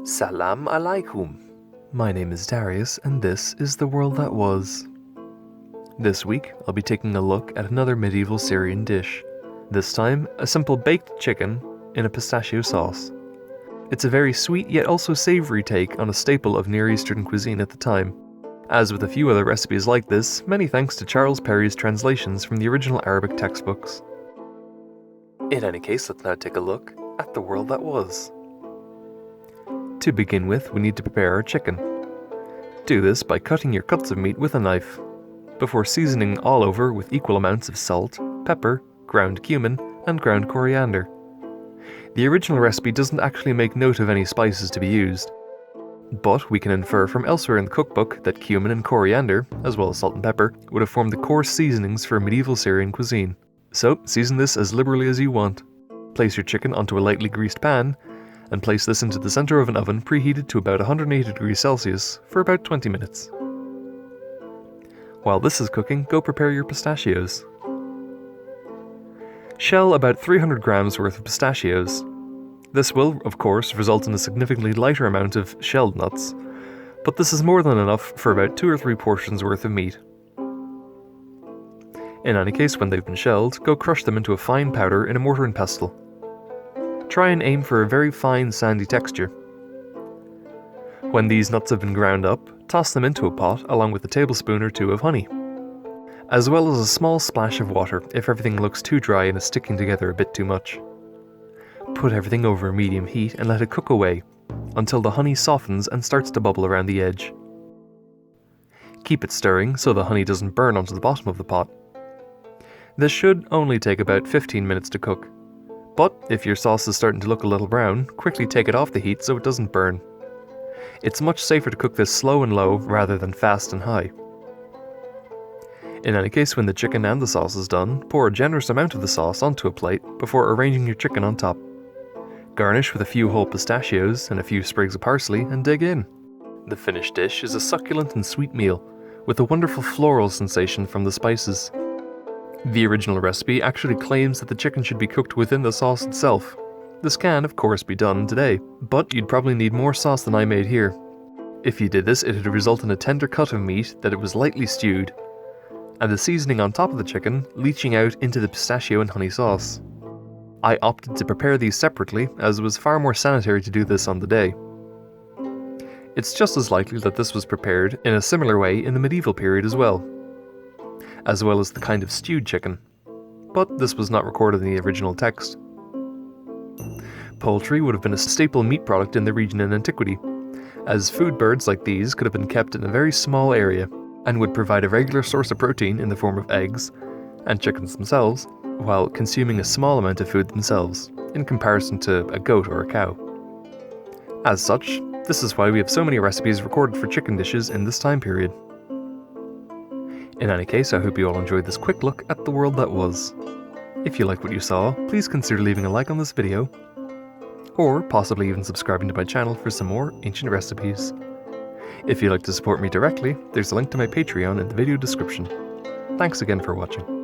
Salam alaikum. My name is Darius, and this is The World That Was. This week, I'll be taking a look at another medieval Syrian dish. This time, a simple baked chicken in a pistachio sauce. It's a very sweet yet also savoury take on a staple of Near Eastern cuisine at the time. As with a few other recipes like this, many thanks to Charles Perry's translations from the original Arabic textbooks. In any case, let's now take a look at The World That Was. To begin with, we need to prepare our chicken. Do this by cutting your cuts of meat with a knife, before seasoning all over with equal amounts of salt, pepper, ground cumin, and ground coriander. The original recipe doesn't actually make note of any spices to be used, but we can infer from elsewhere in the cookbook that cumin and coriander, as well as salt and pepper, would have formed the core seasonings for medieval Syrian cuisine. So, season this as liberally as you want. Place your chicken onto a lightly greased pan, and place this into the center of an oven preheated to about 180 degrees Celsius for about 20 minutes. While this is cooking, go prepare your pistachios. Shell about 300 grams worth of pistachios. This will, of course, result in a significantly lighter amount of shelled nuts, but this is more than enough for about 2 or 3 portions worth of meat. In any case, when they've been shelled, go crush them into a fine powder in a mortar and pestle. Try and aim for a very fine sandy texture. When these nuts have been ground up, toss them into a pot along with a tablespoon or 2 of honey, as well as a small splash of water if everything looks too dry and is sticking together a bit too much. Put everything over a medium heat and let it cook away until the honey softens and starts to bubble around the edge. Keep it stirring so the honey doesn't burn onto the bottom of the pot. This should only take about 15 minutes to cook. But if your sauce is starting to look a little brown, quickly take it off the heat so it doesn't burn. It's much safer to cook this slow and low rather than fast and high. In any case, when the chicken and the sauce is done, pour a generous amount of the sauce onto a plate before arranging your chicken on top. Garnish with a few whole pistachios and a few sprigs of parsley and dig in. The finished dish is a succulent and sweet meal, with a wonderful floral sensation from the spices. The original recipe actually claims that the chicken should be cooked within the sauce itself. This can, of course, be done today, but you'd probably need more sauce than I made here. If you did this, it'd result in a tender cut of meat that it was lightly stewed, and the seasoning on top of the chicken leaching out into the pistachio and honey sauce. I opted to prepare these separately, as it was far more sanitary to do this on the day. It's just as likely that this was prepared in a similar way in the medieval period as well as the kind of stewed chicken, but this was not recorded in the original text. Poultry would have been a staple meat product in the region in antiquity, as food birds like these could have been kept in a very small area and would provide a regular source of protein in the form of eggs and chickens themselves, while consuming a small amount of food themselves, in comparison to a goat or a cow. As such, this is why we have so many recipes recorded for chicken dishes in this time period. In any case, I hope you all enjoyed this quick look at the world that was. If you like what you saw, please consider leaving a like on this video, or possibly even subscribing to my channel for some more ancient recipes. If you'd like to support me directly, there's a link to my Patreon in the video description. Thanks again for watching.